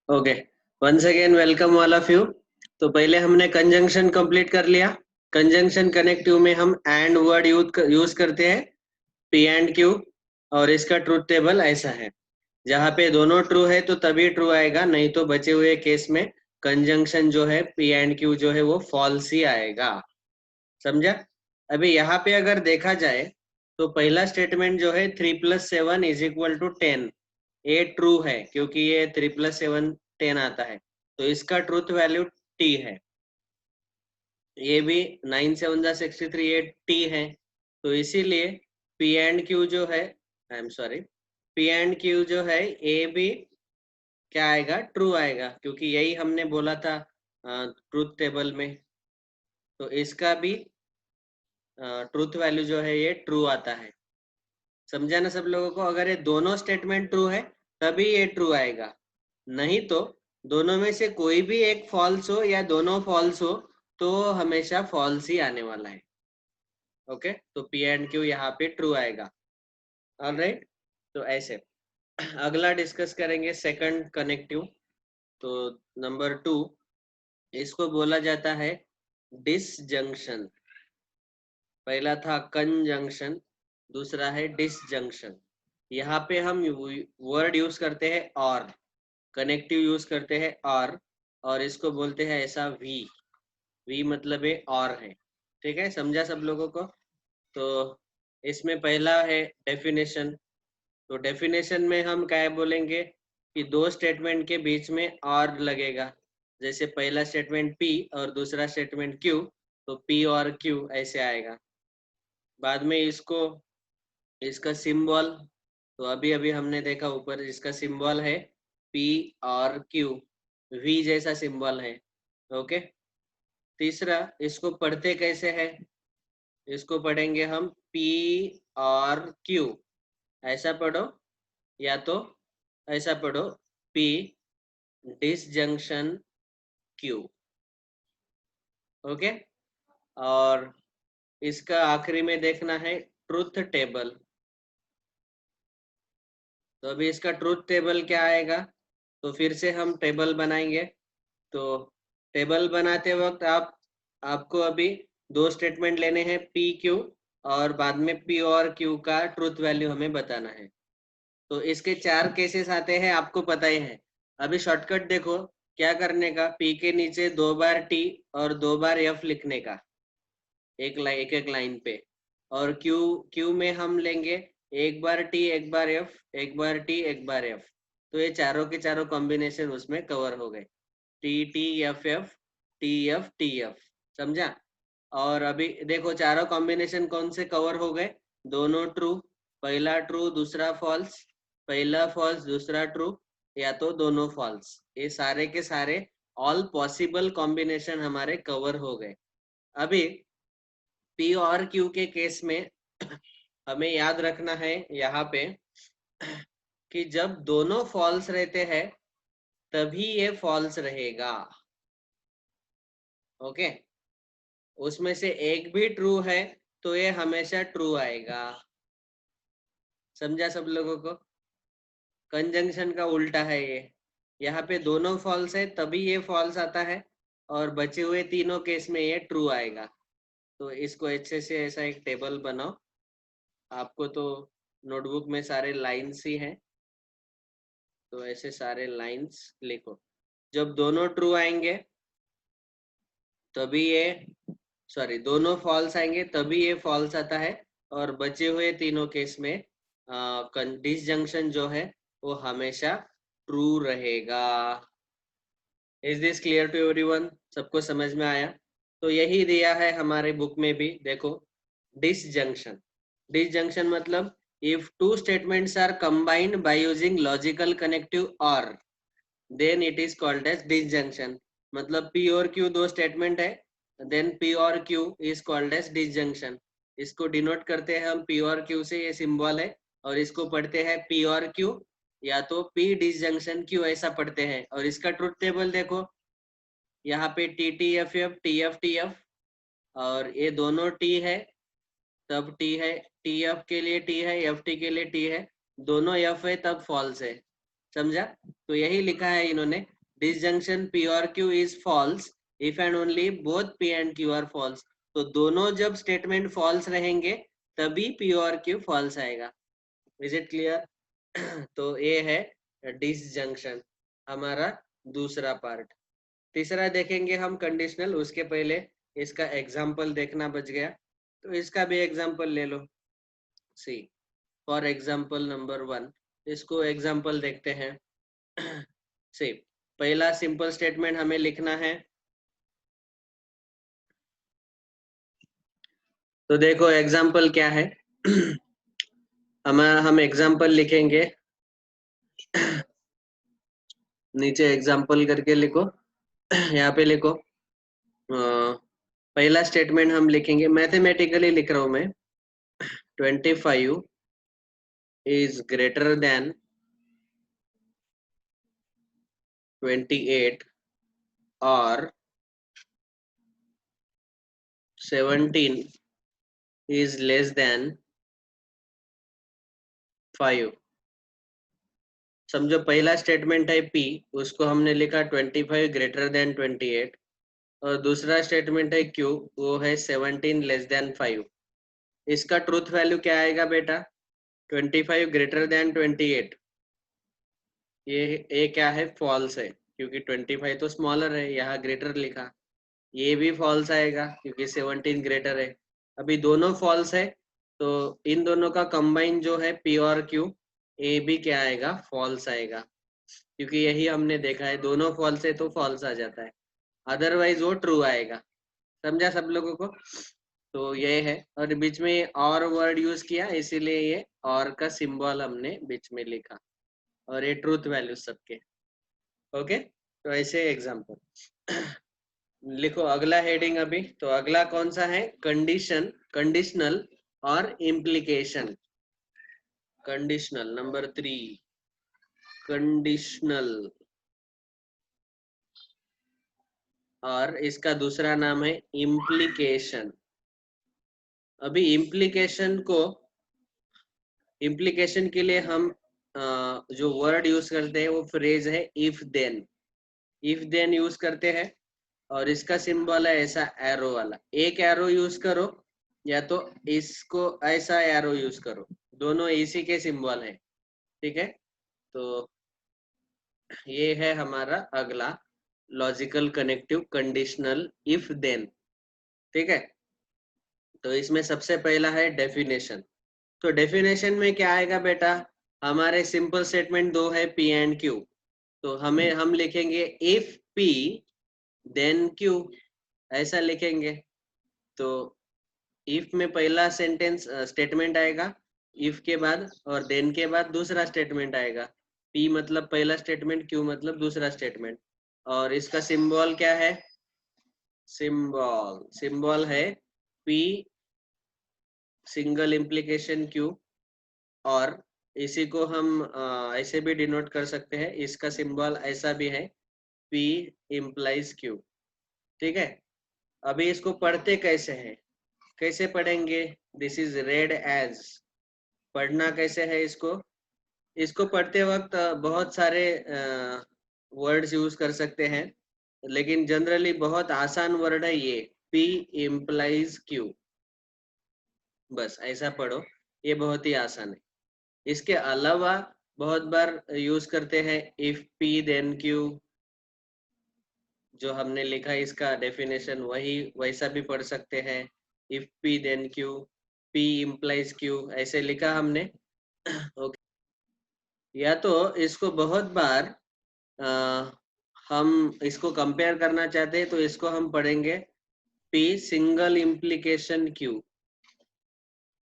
Okay, once again welcome all of you. तो पहले हमने कंजंक्शन कंप्लीट कर लिया। कंजंक्शन कनेक्टिव में हम एंड वर्ड यूज करते हैं, पी एंड क्यू। और इसका ट्रूथ टेबल ऐसा है, जहाँ पे दोनों ट्रू है तो तभी ट्रू आएगा, नहीं तो बचे हुए केस में कंजंक्शन जो है पी एंड क्यू जो है वो फॉल्स ही आएगा। समझा? अभी यहाँ पे अगर देखा जाए तो पहला स्टेटमेंट जो है 3+7 = 10, ये ट्रू है क्योंकि ये 3+7 10 आता है, तो इसका ट्रूथ वैल्यू टी है। ये भी 9 7 63 ये टी है, तो इसीलिए पी एंड क्यू जो है, I am sorry, P and Q जो है ये भी क्या आएगा, ट्रू आएगा, क्योंकि यही हमने बोला था ट्रूथ टेबल में। तो इसका भी ट्रूथ वैल्यू जो है ये ट्रू आता है। समझा ना सब लोगों को? अगर ये दोनों स्टेटमेंट ट्रू है तभी ये ट्रू आएगा, नहीं तो दोनों में से कोई भी एक फॉल्स हो या दोनों फॉल्स हो तो हमेशा फॉल्स ही आने वाला है। ओके, तो पी एंड क्यू यहाँ पे ट्रू आएगा। ऑलराइट, तो ऐसे अगला डिस्कस करेंगे सेकंड कनेक्टिव। तो नंबर 2, इसको बोला जाता है डिसजंक्शन। पहला था कंजंक्शन, दूसरा है डिसजंक्शन। यहाँ पे हम वर्ड यूज करते हैं और, कनेक्टिव यूज करते हैं और इसको बोलते हैं ऐसा वी। वी मतलब है और है। ठीक है, समझा सब लोगों को? तो इसमें पहला है डेफिनेशन। तो डेफिनेशन में हम क्या बोलेंगे कि दो स्टेटमेंट के बीच में और लगेगा। जैसे पहला स्टेटमेंट पी और दूसरा स्टेटमेंट क्यू, तो पी और क्यू ऐसे आएगा। बाद में इसका सिंबल, तो अभी अभी हमने देखा ऊपर, इसका सिंबल है पी और क्यू, वी जैसा सिंबल है। ओके, तीसरा इसको पढ़ते कैसे है, इसको पढ़ेंगे हम पी और क्यू, ऐसा पढ़ो या तो ऐसा पढ़ो, पी डिसजंक्शन क्यू। ओके, और इसका आखिरी में देखना है ट्रुथ टेबल। तो अभी इसका ट्रुथ टेबल क्या आएगा, तो फिर से हम टेबल बनाएंगे। तो टेबल बनाते वक्त आपको अभी दो स्टेटमेंट लेने हैं पी क्यू, और बाद में पी और क्यू का ट्रुथ वैल्यू हमें बताना है। तो इसके 4 केसेस आते हैं, आपको पता ही है। अभी शॉर्टकट देखो क्या करने का, पी के नीचे 2 बार टी और 2 बार एफ लिखने का, एक लाइन पे। और क्यू क्यू में हम लेंगे एक बार टी एक बार एफ, एक बार टी एक बार एफ। तो ये चारों के चारों कॉम्बिनेशन उसमें कवर हो गए, T T F F, T F T F. समझा? और अभी देखो चारों कॉम्बिनेशन कौन से कवर हो गए, दोनों ट्रू, पहला ट्रू दूसरा फॉल्स, पहला फॉल्स दूसरा ट्रू, या तो दोनों फॉल्स। ये सारे के सारे ऑल पॉसिबल कॉम्बिनेशन हमारे कवर हो गए। अभी पी और क्यू के केस में हमें याद रखना है यहाँ पे कि जब दोनों फॉल्स रहते हैं तभी ये फॉल्स रहेगा। ओके, उसमें से एक भी ट्रू है तो ये हमेशा ट्रू आएगा। समझा सब लोगों को? कंजंक्शन का उल्टा है ये, यहाँ पे दोनों फॉल्स है तभी ये फॉल्स आता है, और बचे हुए तीनों केस में ये ट्रू आएगा। तो इसको अच्छे से ऐसा एक टेबल बनाओ। आपको तो नोटबुक में सारे लाइन्स ही हैं, तो ऐसे सारे लाइन्स लिखो। जब दोनों ट्रू आएंगे तभी ये, सॉरी, दोनों फॉल्स आएंगे तभी ये फॉल्स आता है, और बचे हुए तीनों केस में डिसजंक्शन जो है वो हमेशा ट्रू रहेगा। Is this clear to everyone? सबको समझ में आया? तो यही दिया है हमारे बुक में भी, देखो, डिसजंक्शन। डिसजंक्शन मतलब if two statements are combined by using logical connective or, then it is called as disjunction। मतलब P और Q दो स्टेटमेंट है, then P और Q is called as disjunction। इसको डिनोट करते हैं हम P और Q से, ये सिंबल है, और इसको पढ़ते हैं P और Q, या तो P डिसजंक्शन Q ऐसा पढ़ते हैं। और इसका ट्रुथ टेबल देखो, यहाँ पे T T F F T F T F, और ये दोनों टी है तब टी है, टी एफ के लिए टी है, एफ टी के लिए टी है, दोनों एफ है तब फॉल्स है। समझा? तो यही लिखा है इन्होंने डिसजंक्शन P और Q is false if and only both P and Q are false. तो दोनों जब स्टेटमेंट फॉल्स रहेंगे तभी P और Q फॉल्स आएगा। Is it clear? तो ये है डिसजंक्शन, हमारा दूसरा पार्ट। तीसरा देखेंगे हम कंडीशनल, उसके पहले इसका एग्जाम्पल देखना बच गया, तो इसका भी एग्जाम्पल ले लो। सी फॉर एग्जाम्पल नंबर 1, इसको एग्जाम्पल देखते हैं। सी पहला सिंपल स्टेटमेंट हमें लिखना है। तो देखो एग्जाम्पल क्या है। हम एग्जाम्पल लिखेंगे, नीचे एग्जाम्पल करके लिखो। यहाँ पे लिखो पहला स्टेटमेंट हम लिखेंगे, मैथमेटिकली लिख रहा हूं मैं। 25 is greater than 28 or 17 is less than 5। समझो पहला स्टेटमेंट है P, उसको हमने लिखा 25 ग्रेटर देन 28, और दूसरा स्टेटमेंट है Q, वो है 17 लेस देन 5। इसका ट्रूथ वैल्यू क्या आएगा बेटा? 25 ग्रेटर देन 28, ये क्या है? फॉल्स है, क्योंकि 25 तो स्मॉलर है, यहाँ ग्रेटर लिखा। ये भी फॉल्स आएगा क्योंकि 17 ग्रेटर है। अभी दोनों फॉल्स है, तो इन दोनों का कंबाइन जो है P और Q, ये भी क्या आएगा? फॉल्स आएगा, क्योंकि यही हमने देखा है, दोनों फॉल्स है तो फॉल्स आ जाता है, अदरवाइज वो ट्रू आएगा। समझा सब लोगों को? तो ये है, और बीच में और वर्ड यूज किया, इसीलिए ये और का सिंबल हमने बीच में लिखा, और ये ट्रूथ वैल्यू सबके। ओके, तो ऐसे एग्जाम्पल लिखो। अगला हेडिंग अभी, तो अगला कौन सा है? कंडीशन, कंडीशनल और इम्प्लीकेशन। कंडीशनल नंबर 3, कंडीशनल, और इसका दूसरा नाम है इम्प्लीकेशन। अभी इम्प्लीकेशन के लिए हम जो वर्ड यूज करते हैं वो फ्रेज है if then. If then use करते हैं, और इसका सिंबल है ऐसा एरो वाला। एक एरो यूज करो या तो इसको ऐसा एरो यूज करो, दोनों इसी के सिंबल है। ठीक है, तो ये है हमारा अगला logical connective conditional if then. ठीक है, तो इसमें सबसे पहला है डेफिनेशन। तो डेफिनेशन में क्या आएगा बेटा? हमारे सिंपल स्टेटमेंट दो है P एंड Q, तो हम लिखेंगे इफ P देन Q, ऐसा लिखेंगे। तो इफ में पहला सेंटेंस स्टेटमेंट आएगा इफ के बाद, और देन के बाद दूसरा स्टेटमेंट आएगा। P मतलब पहला स्टेटमेंट, Q मतलब दूसरा स्टेटमेंट। और इसका सिंबल क्या है? सिंबल है P सिंगल इम्प्लीकेशन Q, और इसी को हम ऐसे भी डिनोट कर सकते हैं, इसका सिंबल ऐसा भी है P इम्प्लाइज Q। ठीक है, अभी इसको पढ़ते कैसे हैं, कैसे पढ़ेंगे? This is read as. पढ़ना कैसे है इसको? इसको पढ़ते वक्त बहुत सारे वर्ड्स यूज कर सकते हैं, लेकिन जनरली बहुत आसान वर्ड है ये, P इम्प्लाइज Q। बस ऐसा पढ़ो, ये बहुत ही आसान है। इसके अलावा बहुत बार यूज करते हैं इफ P देन Q, जो हमने लिखा है इसका डेफिनेशन वही वैसा भी पढ़ सकते हैं। If P then Q, P implies Q, ऐसे लिखा हमने। ओके, या तो इसको बहुत बार हम इसको कंपेयर करना चाहते हैं, तो इसको हम पढ़ेंगे P single implication Q,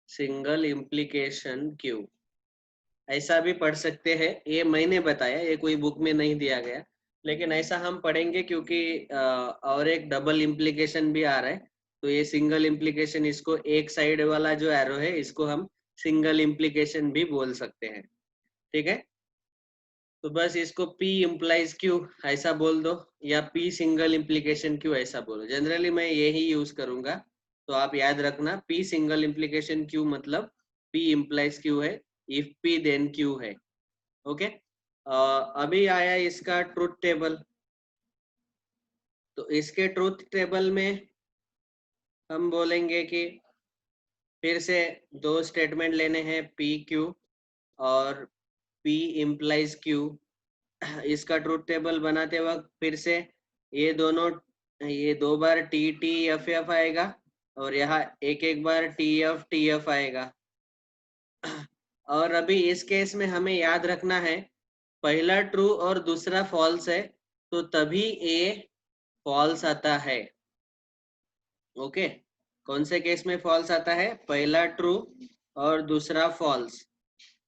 single implication Q, ऐसा भी पढ़ सकते हैं। ये मैंने बताया, ये कोई बुक में नहीं दिया गया, लेकिन ऐसा हम पढ़ेंगे क्योंकि और एक डबल इम्प्लीकेशन भी आ रहा है। तो ये सिंगल इम्प्लीकेशन, इसको एक साइड वाला जो एरो है इसको हम सिंगल इम्प्लीकेशन भी बोल सकते हैं। ठीक है, तो बस इसको P इम्प्लाइज Q ऐसा बोल दो, या P सिंगल इम्प्लीकेशन Q ऐसा बोलो। जनरली मैं यही यूज करूंगा, तो आप याद रखना P सिंगल इम्प्लीकेशन Q मतलब P इम्प्लाइज Q है, इफ P देन Q है। ओके, अभी आया इसका ट्रूथ टेबल। तो इसके ट्रूथ टेबल में हम बोलेंगे कि फिर से दो स्टेटमेंट लेने हैं पी क्यू और पी इम्प्लाइज क्यू। इसका ट्रूथ टेबल बनाते वक्त फिर से ये दोनों, ये दो बार टी टी एफ एफ आएगा और यहाँ एक एक बार टी एफ आएगा। और अभी इस केस में हमें याद रखना है पहला ट्रू और दूसरा फॉल्स है तो तभी ए फॉल्स आता है। ओके, कौन से केस में फॉल्स आता है? पहला ट्रू और दूसरा फॉल्स,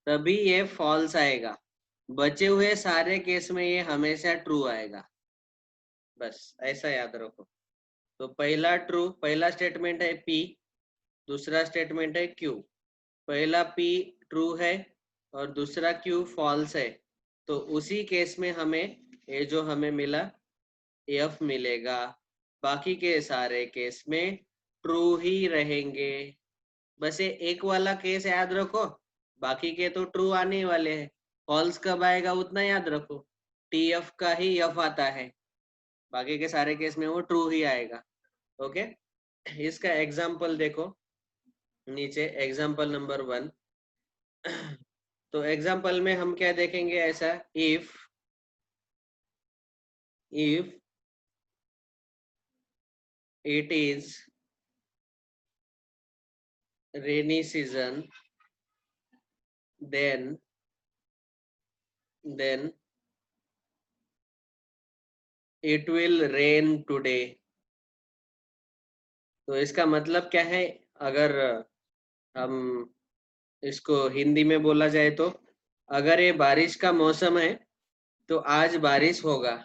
तभी ये फॉल्स आएगा। बचे हुए सारे केस में ये हमेशा ट्रू आएगा। बस ऐसा याद रखो। तो पहला ट्रू, पहला स्टेटमेंट है पी, दूसरा स्टेटमेंट है क्यू। पहला पी ट्रू है और दूसरा क्यू फॉल्स है, तो उसी केस में हमें ये जो हमें मिला एफ मिलेगा। बाकी के सारे केस में ट्रू ही रहेंगे। बस ये एक वाला केस याद रखो, बाकी के तो ट्रू आने वाले हैं। फॉल्स कब आएगा उतना याद रखो, टी एफ का ही एफ आता है, बाकी के सारे केस में वो ट्रू ही आएगा। ओके, इसका एग्जाम्पल देखो नीचे, एग्जाम्पल नंबर 1। तो एग्जाम्पल में हम क्या देखेंगे ऐसा, if it is rainy season then it will rain today। तो इसका मतलब क्या है? अगर हम इसको हिंदी में बोला जाए तो, अगर ये बारिश का मौसम है तो आज बारिश होगा,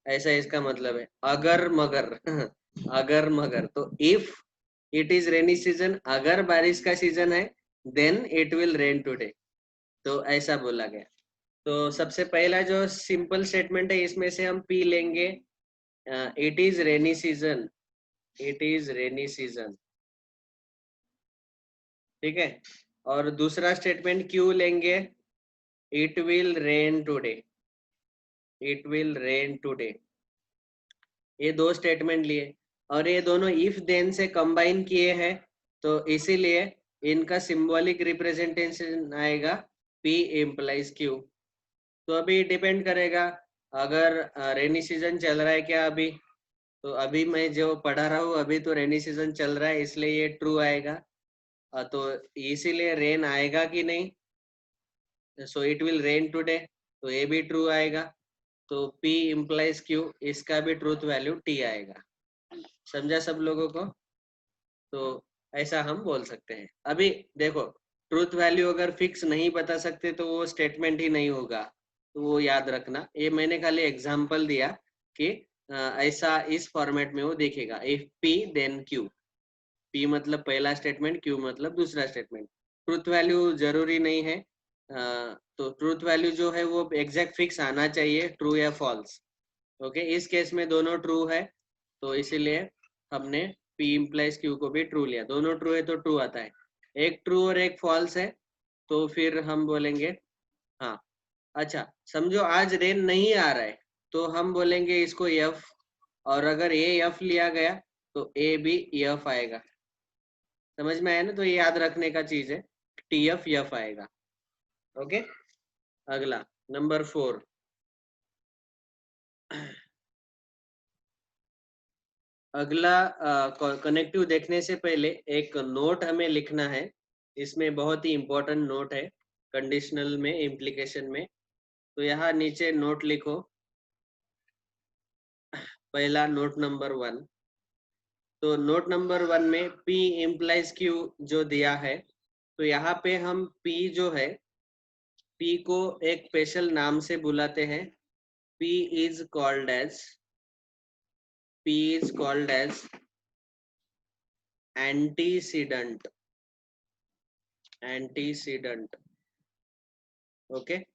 ऐसा इसका मतलब है। अगर मगर अगर मगर, तो if it is rainy season, अगर बारिश का सीजन है, then it will rain today, तो ऐसा बोला गया। तो सबसे पहला जो सिंपल स्टेटमेंट है इसमें से हम पी लेंगे, it is rainy season, it is rainy season, ठीक है। और दूसरा स्टेटमेंट क्यू लेंगे, it will rain today, it will rain today. ये दो स्टेटमेंट लिए और ये दोनों इफ देन से कंबाइन किए हैं, तो इसीलिए इनका सिंबॉलिक रिप्रेजेंटेशन आएगा P इम्प्लाइज Q। तो अभी डिपेंड करेगा, अगर रेनी सीजन चल रहा है क्या अभी, तो अभी मैं जो पढ़ा रहा हूँ अभी तो रेनी सीजन चल रहा है, इसलिए ये ट्रू आएगा। तो इसीलिए रेन आएगा कि नहीं, so it will rain today, तो ये भी ट्रू आएगा। तो P इम्प्लाइज Q, इसका भी ट्रूथ वैल्यू T आएगा। समझा सब लोगों को? तो ऐसा हम बोल सकते हैं। अभी देखो, ट्रूथ वैल्यू अगर फिक्स नहीं बता सकते तो वो स्टेटमेंट ही नहीं होगा, तो वो याद रखना। ये मैंने खाली एग्जांपल दिया कि ऐसा इस फॉर्मेट में वो देखेगा, if P then Q। P मतलब पहला स्टेटमेंट, Q मतलब दूसरा स्टेटमेंट। ट्रूथ वैल्यू जरूरी नहीं है, तो ट्रूथ वैल्यू जो है वो एग्जैक्ट फिक्स आना चाहिए, ट्रू या फॉल्स। ओके, इस केस में दोनों ट्रू है, तो इसीलिए हमने P इम्प्लाइज Q को भी ट्रू लिया। दोनों ट्रू है तो ट्रू आता है। एक ट्रू और एक फॉल्स है तो फिर हम बोलेंगे हाँ। अच्छा, समझो आज रेन नहीं आ रहा है तो हम बोलेंगे इसको F, और अगर ये F लिया गया तो A भी F आएगा। समझ में आया ना? तो ये याद रखने का चीज है, TF F आएगा। ओके, अगला नंबर 4। अगला कनेक्टिव देखने से पहले एक नोट हमें लिखना है, इसमें बहुत ही इंपॉर्टेंट नोट है कंडीशनल में, इम्प्लीकेशन में। तो यहाँ नीचे नोट लिखो, पहला नोट नंबर 1। तो नोट नंबर 1 में P इम्प्लाइज Q जो दिया है, तो यहाँ पे हम P जो है, P को एक स्पेशल नाम से बुलाते हैं। P is called as, P is called as antecedent, antecedent, okay,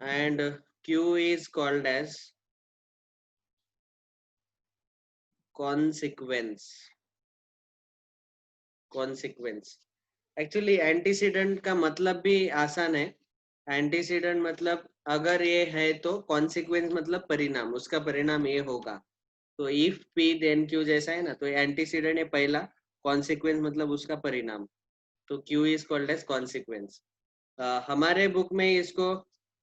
and Q is called as consequence, consequence। Actually antecedent का मतलब भी आसान है। एंटीसीडेंट मतलब अगर ये है तो कॉन्सिक्वेंस मतलब परिणाम, उसका परिणाम ये होगा। तो इफ पी देन क्यू जैसा है ना, तो एंटीसीडेंट है पहला, कॉन्सिक्वेंस मतलब उसका परिणाम, तो Q is called as consequence. हमारे बुक में इसको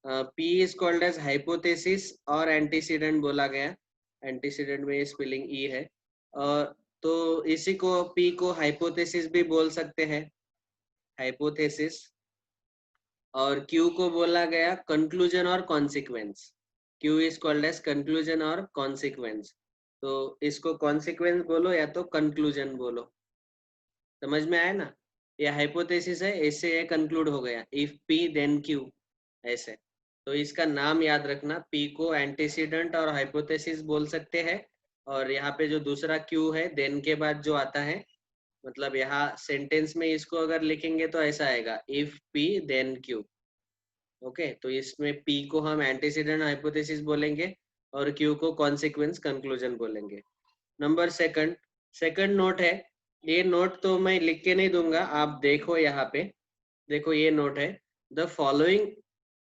P is called as hypothesis और एंटीसीडेंट बोला गया। एंटीसीडेंट में स्पेलिंग ई है, और तो इसी को पी को हाइपोथेसिस भी बोल सकते हैं, हाइपोथेसिस। और क्यू को बोला गया कंक्लूजन और consequence. Q is called as conclusion और कॉन्सिक्वेंस। तो इसको कॉन्सिक्वेंस बोलो या तो कंक्लूजन बोलो। समझ में आया ना? ये हाइपोथेसिस है, इससे ये कंक्लूड हो गया, इफ पी देन क्यू, ऐसे। तो इसका नाम याद रखना, पी को एंटीसीडेंट और हाइपोथेसिस बोल सकते हैं, और यहाँ पे जो दूसरा क्यू है देन के बाद जो आता है, मतलब यहाँ सेंटेंस में इसको अगर लिखेंगे तो ऐसा आएगा, if P then Q. Okay, तो इसमें पी को हम एंटीसीडेंट हाइपोथेसिस बोलेंगे और क्यू को कॉन्सिक्वेंस कंक्लूजन बोलेंगे। नंबर सेकंड, सेकंड नोट है। ये नोट तो मैं लिख के नहीं दूंगा, आप देखो यहाँ पे, देखो ये नोट है, the following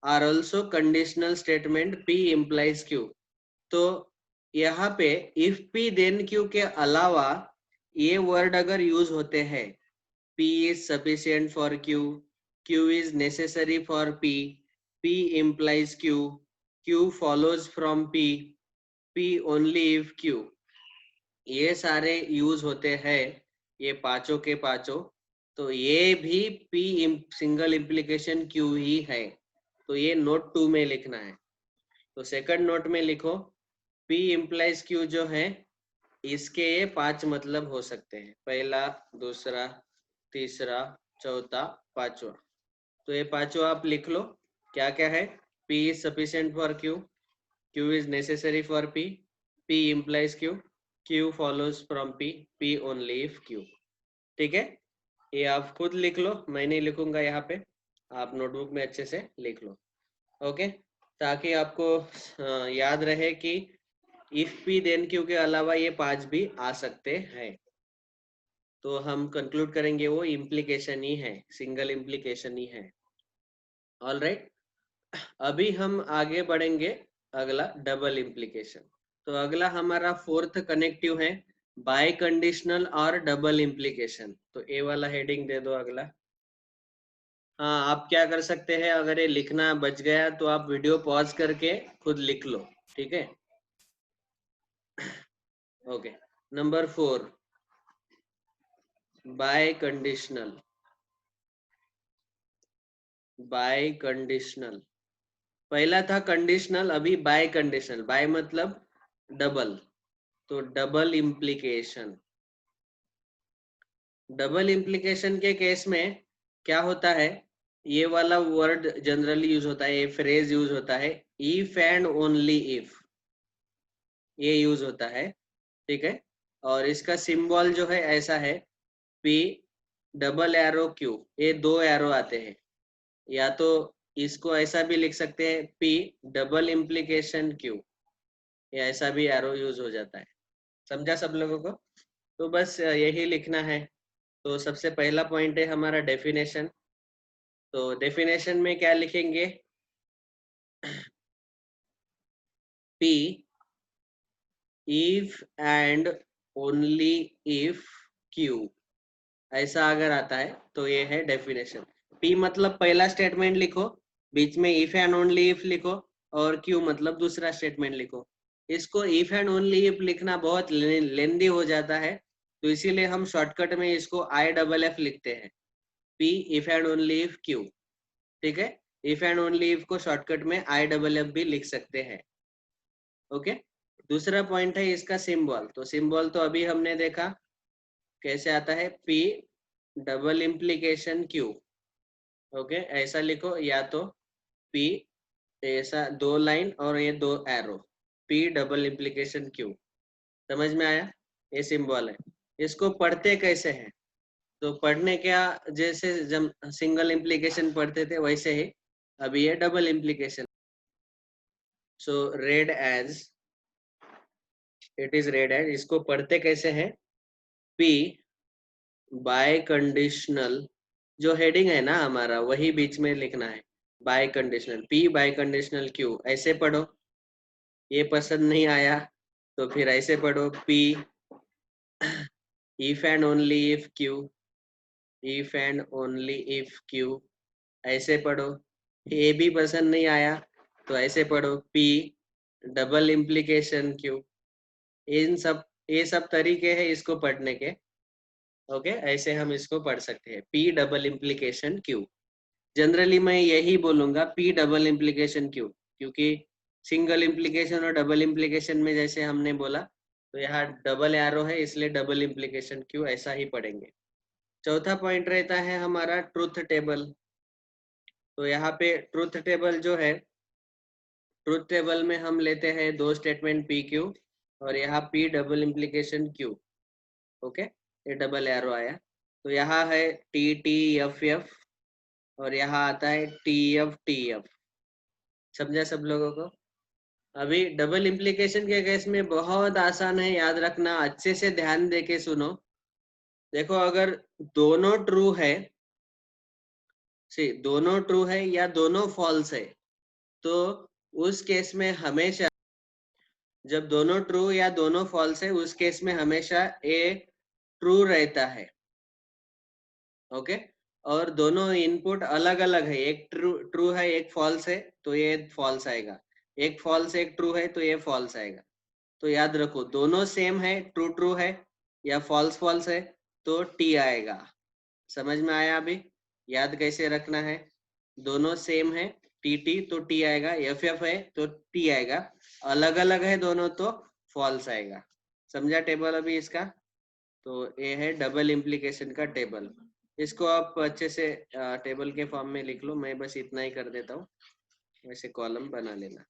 are also conditional statement P implies Q. तो यहाँ पे इफ पी देन क्यू के अलावा ये वर्ड अगर यूज होते हैं, P is sufficient for Q, Q is necessary for P, P implies Q, Q follows from P, P only if Q, ये सारे यूज होते हैं, ये पांचों के पांचों, तो ये भी P सिंगल इम्प्लीकेशन Q ही है। तो ये नोट 2 में लिखना है। तो सेकंड नोट में लिखो, P implies Q जो है, इसके ये 5 मतलब हो सकते हैं, पहला, दूसरा, तीसरा, चौथा, पांचवा। तो ये पांचों आप लिख लो, क्या क्या है? P is sufficient for Q, Q is necessary for P, P implies Q, Q follows from P, P only if Q। ठीक है, ये आप खुद लिख लो, मैं नहीं लिखूंगा यहाँ पे, आप नोटबुक में अच्छे से लिख लो। ओके, ताकि आपको याद रहे कि इफ पी देन क्यू के अलावा ये 5 भी आ सकते हैं। तो हम कंक्लूड करेंगे वो इम्प्लीकेशन ही है, सिंगल इम्प्लीकेशन ही है। ऑल राइट, अभी हम आगे बढ़ेंगे, अगला डबल इम्प्लीकेशन। तो अगला हमारा फोर्थ कनेक्टिव है, बाय कंडीशनल और डबल इम्प्लीकेशन। तो ए वाला हेडिंग दे दो अगला। हाँ, आप क्या कर सकते हैं, अगर ये लिखना बच गया तो आप वीडियो पॉज करके खुद लिख लो, ठीक है? Okay, number 4, bye conditional. Bye conditional, पहला था कंडीशनल, अभी बाय कंडीशनल। बाय मतलब डबल, तो डबल इम्प्लीकेशन। डबल इम्प्लीकेशन के केस में क्या होता है, ये वाला वर्ड जनरली यूज होता है, ये फ्रेज यूज होता है, इफ एंड ओनली इफ, ये यूज होता है, ठीक है? और इसका सिंबल जो है ऐसा है, पी डबल एरो क्यू, ये 2 एरो आते हैं, या तो इसको ऐसा भी लिख सकते हैं, पी डबल इम्प्लीकेशन क्यू, या ऐसा भी एरो यूज हो जाता है। समझा सब लोगों को? तो बस यही लिखना है। तो सबसे पहला पॉइंट है हमारा डेफिनेशन। तो डेफिनेशन में क्या लिखेंगे, P if and only if Q, ऐसा अगर आता है तो ये है डेफिनेशन। पी मतलब पहला स्टेटमेंट लिखो, बीच में इफ एंड ओनली इफ लिखो, और क्यू मतलब दूसरा स्टेटमेंट लिखो। इसको इफ एंड ओनली इफ लिखना बहुत लेंदी हो जाता है, तो इसीलिए हम शॉर्टकट में इसको आई डबल एफ लिखते हैं, P if and only if Q. ठीक है, इफ एंड ओनली इफ को शॉर्टकट में आई डबल एफ भी लिख सकते हैं। ओके, दूसरा पॉइंट है इसका सिंबल। तो सिंबल तो अभी हमने देखा कैसे आता है, P double implication Q. Okay, ऐसा लिखो, या तो पी ऐसा 2 लाइन और ये 2 arrow, P double implication Q. समझ में आया? ये सिंबल है। इसको पढ़ते कैसे हैं, तो पढ़ने क्या, जैसे जब सिंगल इम्प्लीकेशन पढ़ते थे वैसे ही अभी ये double implication. So read as, it is read as, इसको पढ़ते कैसे हैं, पी बाय कंडीशनल, जो हेडिंग है ना हमारा वही बीच में लिखना है, biconditional P biconditional Q, ऐसे पढ़ो। ये पसंद नहीं आया तो फिर ऐसे पढ़ो P if and only if Q, if and only if Q, ऐसे पढ़ो। ये भी पसंद नहीं आया तो ऐसे पढ़ो P डबल इम्प्लीकेशन Q। ये सब तरीके हैं इसको पढ़ने के। ओके, ऐसे हम इसको पढ़ सकते हैं P double implication Q। Generally मैं यही बोलूंगा P डबल इम्प्लीकेशन Q, क्योंकि सिंगल इम्प्लीकेशन और डबल इम्प्लीकेशन में जैसे हमने बोला तो यहाँ डबल एरो है, इसलिए डबल इम्प्लीकेशन Q ऐसा ही पढ़ेंगे। चौथा पॉइंट रहता है हमारा ट्रूथ टेबल। तो यहाँ पे ट्रूथ टेबल जो है, ट्रूथ टेबल में हम लेते हैं दो स्टेटमेंट P Q और यहाँ P double implication Q। Okay, ये डबल एरो आया तो यहाँ है T T F F और यहाँ आता है T F T F। समझा सब लोगों को? अभी डबल इम्प्लीकेशन के केस में बहुत आसान है, याद रखना, अच्छे से ध्यान देके सुनो। देखो, अगर दोनों ट्रू है, दोनों ट्रू है या दोनों फॉल्स है, तो उस केस में हमेशा, जब दोनों ट्रू या दोनों फॉल्स है, उस केस में हमेशा ए ट्रू रहता है। ओके, और दोनों इनपुट अलग अलग है, एक ट्रू है एक फॉल्स है तो ये फॉल्स आएगा, एक फॉल्स एक ट्रू है तो ये फॉल्स आएगा। तो याद रखो, दोनों सेम है, ट्रू ट्रू है या फॉल्स फॉल्स है तो टी आएगा। समझ में आया? अभी याद कैसे रखना है? दोनों सेम है टी टी तो टी आएगा, एफ एफ है तो टी आएगा, अलग अलग है दोनों तो फॉल्स आएगा। समझा टेबल अभी इसका? तो ये है डबल इम्प्लीकेशन का टेबल। इसको आप अच्छे से टेबल के फॉर्म में लिख लो, मैं बस इतना ही कर देता हूँ, वैसे कॉलम बना लेना।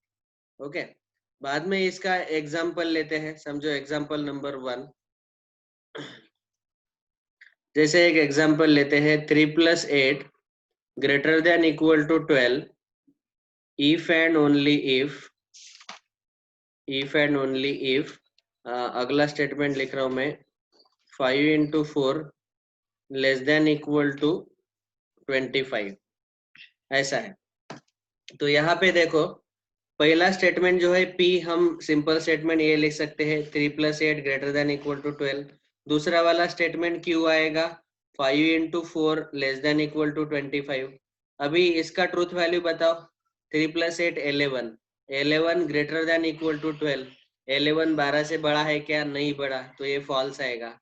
ओके, बाद में इसका एग्जाम्पल लेते हैं। समझो एग्जाम्पल नंबर 1, जैसे एक एग्जाम्पल लेते हैं 3 + 8 greater than equal to 12 if and only if अगला स्टेटमेंट लिख रहा हूं मैं, 5 × 4 लेस देन इक्वल टू 25, ऐसा है। तो यहाँ पे देखो, पहला स्टेटमेंट जो है P, हम सिंपल स्टेटमेंट ये लिख सकते हैं 3 + 8 ग्रेटर देन इक्वल टू 12। दूसरा वाला स्टेटमेंट Q आएगा 5 × 4 लेस देन इक्वल टू 25। अभी इसका ट्रूथ वैल्यू बताओ। 3 + 8 11, 11 ग्रेटर देन इक्वल टू 12, 11 12 से बड़ा है क्या? नहीं बड़ा, तो ये फॉल्स आएगा।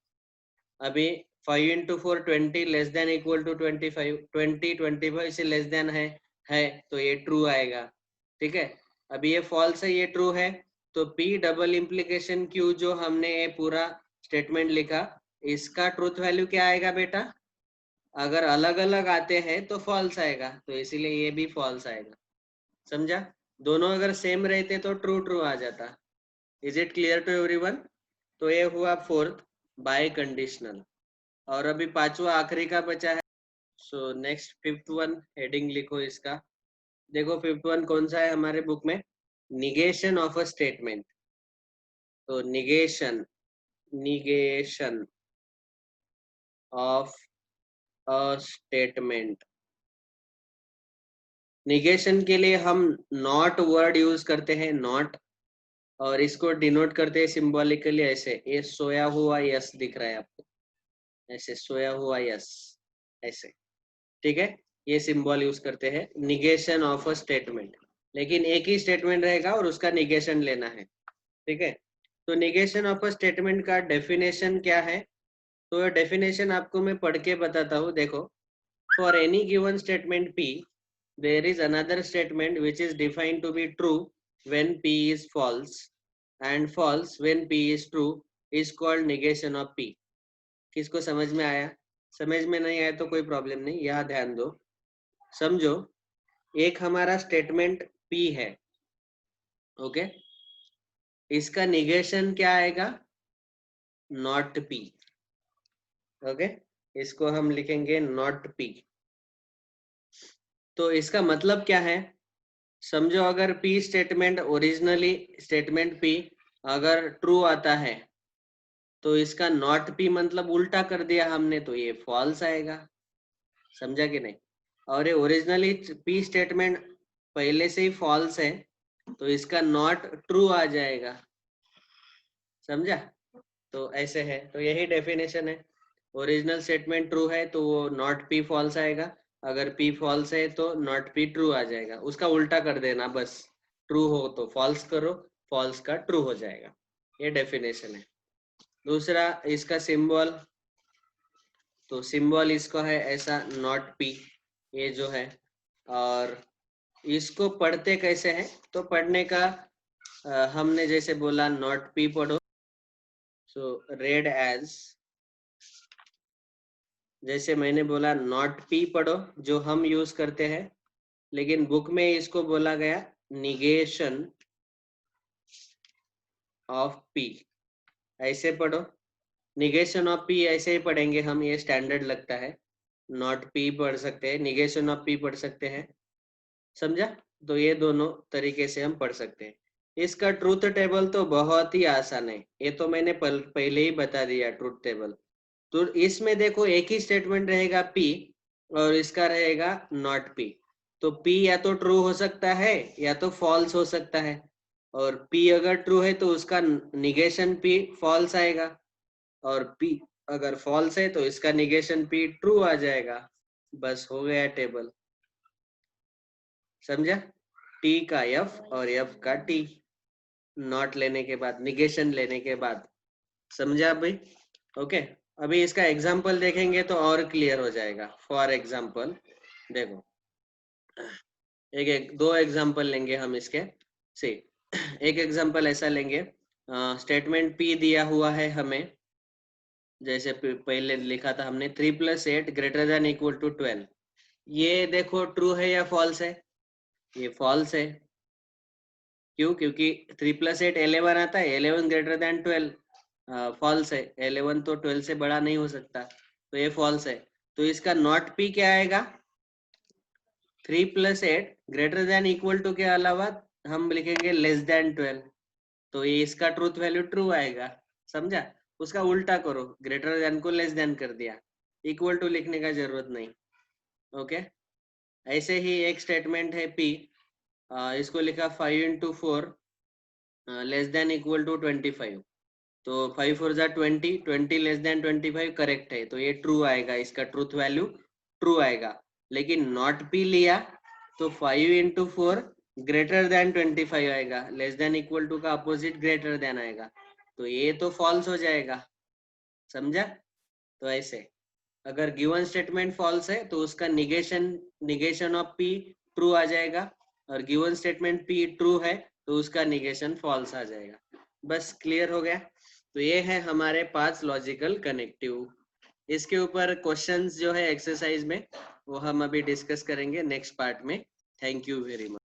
अभी 5 × 4 20 लेस देन इक्वल टू 25, 20 25 से लेस देन है तो ये ट्रू आएगा। ठीक है, अभी ये फॉल्स है, ये ट्रू है, तो P डबल इम्प्लीकेशन Q जो हमने ये पूरा स्टेटमेंट लिखा, इसका ट्रूथ वैल्यू क्या आएगा बेटा? अगर अलग अलग आते हैं तो फॉल्स आएगा, तो इसीलिए ये भी फॉल्स आएगा। समझा? दोनों अगर सेम रहते तो ट्रू ट्रू आ जाता। Is it clear to everyone? तो ये हुआ फोर्थ, बाय कंडीशनल। और अभी पांचवा आखिरी का बचा है। So next fifth one, heading लिखो इसका। देखो फिफ्थ वन कौन सा है हमारे बुक में? Negation of a statement. तो negation of a statement. Negation के लिए हम नॉट वर्ड यूज करते हैं, नॉट, और इसको डिनोट करते हैं सिंबॉलिकली ऐसे, ये सोया हुआ यस दिख रहा है आपको, ऐसे सोया हुआ यस, ऐसे। ठीक है, ये सिंबल यूज करते हैं निगेशन ऑफ अ स्टेटमेंट। लेकिन एक ही स्टेटमेंट रहेगा और उसका निगेशन लेना है। ठीक है, तो निगेशन ऑफ अ स्टेटमेंट का डेफिनेशन क्या है? तो डेफिनेशन आपको मैं पढ़ के बताता हूँ। देखो, for any given statement P, there is another statement which is defined to be true when P is false and false when P is true is called negation of P। किसको समझ में आया? समझ में नहीं आया तो कोई प्रॉब्लम नहीं, यहाँ ध्यान दो। समझो, एक हमारा स्टेटमेंट P है, ओके, इसका निगेशन क्या आएगा? Not P। ओके, इसको हम लिखेंगे नॉट P। तो इसका मतलब क्या है? समझो, अगर P statement, originally statement P अगर ट्रू आता है तो इसका नॉट P मतलब उल्टा कर दिया हमने, तो ये फॉल्स आएगा। समझा कि नहीं? और ये ओरिजिनली पी स्टेटमेंट पहले से ही फॉल्स है, तो इसका नॉट ट्रू आ जाएगा, समझा? तो ऐसे है, तो यही डेफिनेशन है। ओरिजिनल स्टेटमेंट ट्रू है तो वो नॉट पी फॉल्स आएगा, अगर पी फॉल्स है तो नॉट पी ट्रू आ जाएगा। उसका उल्टा कर देना बस, ट्रू हो तो फॉल्स करो, फॉल्स का ट्रू हो जाएगा। ये डेफिनेशन है। दूसरा इसका सिंबल, तो सिंबल इसका है ऐसा नॉट पी, ये जो है। और इसको पढ़ते कैसे हैं, तो पढ़ने का हमने जैसे बोला नॉट पी पढ़ो, सो रेड एज, जैसे मैंने बोला नॉट पी पढ़ो जो हम यूज करते हैं, लेकिन बुक में इसको बोला गया निगेशन ऑफ पी, ऐसे पढ़ो। निगेशन ऑफ पी ऐसे ही पढ़ेंगे हम, ये स्टैंडर्ड लगता है। नॉट पी पढ़ सकते हैं, निगेशन ऑफ पी पढ़ सकते हैं, समझा? तो ये दोनों तरीके से हम पढ़ सकते हैं। इसका ट्रूथ टेबल तो बहुत ही आसान है, ये तो मैंने पहले ही बता दिया ट्रूथ टेबल। तो इसमें देखो एक ही स्टेटमेंट रहेगा पी और इसका रहेगा नॉट पी। तो पी या तो ट्रू हो सकता है या तो फॉल्स हो सकता है, और पी अगर ट्रू है तो उसका निगेशन पी फॉल्स आएगा, और पी अगर फॉल्स है तो इसका निगेशन पी ट्रू आ जाएगा। बस हो गया टेबल, समझा? टी का एफ और एफ का टी, नॉट लेने के बाद, निगेशन लेने के बाद, समझा भाई? ओके, अभी इसका एग्जाम्पल देखेंगे तो और क्लियर हो जाएगा। फॉर एग्जाम्पल देखो, दो एग्जाम्पल लेंगे हम इसके से। एक एग्जाम्पल ऐसा लेंगे, स्टेटमेंट पी दिया हुआ है हमें, जैसे पहले लिखा था हमने 3 + 8 > 12। ये देखो ट्रू है या फॉल्स है? ये फॉल्स है। क्यों? क्योंकि 3 + 8 11 आता है, 11 > 12 फॉल्स है, 11 तो 12 से बड़ा नहीं हो सकता, तो ये फॉल्स है। तो इसका नॉट पी क्या आएगा? 3 + 8 > के अलावा हम लिखेंगे <12। तो ये इसका ट्रूथ वैल्यू ट्रू आएगा, समझा? उसका उल्टा करो, ग्रेटर देन को लेस देन कर दिया, इक्वल टू लिखने का जरूरत नहीं। ओके, ऐसे ही एक स्टेटमेंट है पी, इसको लिखा 5 × 4 < 25। तो 5 4 = 20, 20 < 25 करेक्ट है, तो ये ट्रू आएगा, इसका ट्रूथ वैल्यू ट्रू आएगा। लेकिन नॉट पी लिया तो 5 × 4 > 25 आएगा, < का अपोजिट ग्रेटर देन आएगा, तो ये तो फॉल्स हो जाएगा, समझा? तो ऐसे अगर गिवन स्टेटमेंट फॉल्स है तो उसका निगेशन ऑफ पी ट्रू आ जाएगा, और गिवन स्टेटमेंट पी ट्रू है तो उसका निगेशन फॉल्स आ जाएगा। बस क्लियर हो गया? तो ये है हमारे 5 लॉजिकल कनेक्टिव। इसके ऊपर क्वेश्चंस जो है एक्सरसाइज में, वो हम अभी डिस्कस करेंगे नेक्स्ट पार्ट में। Thank you very much.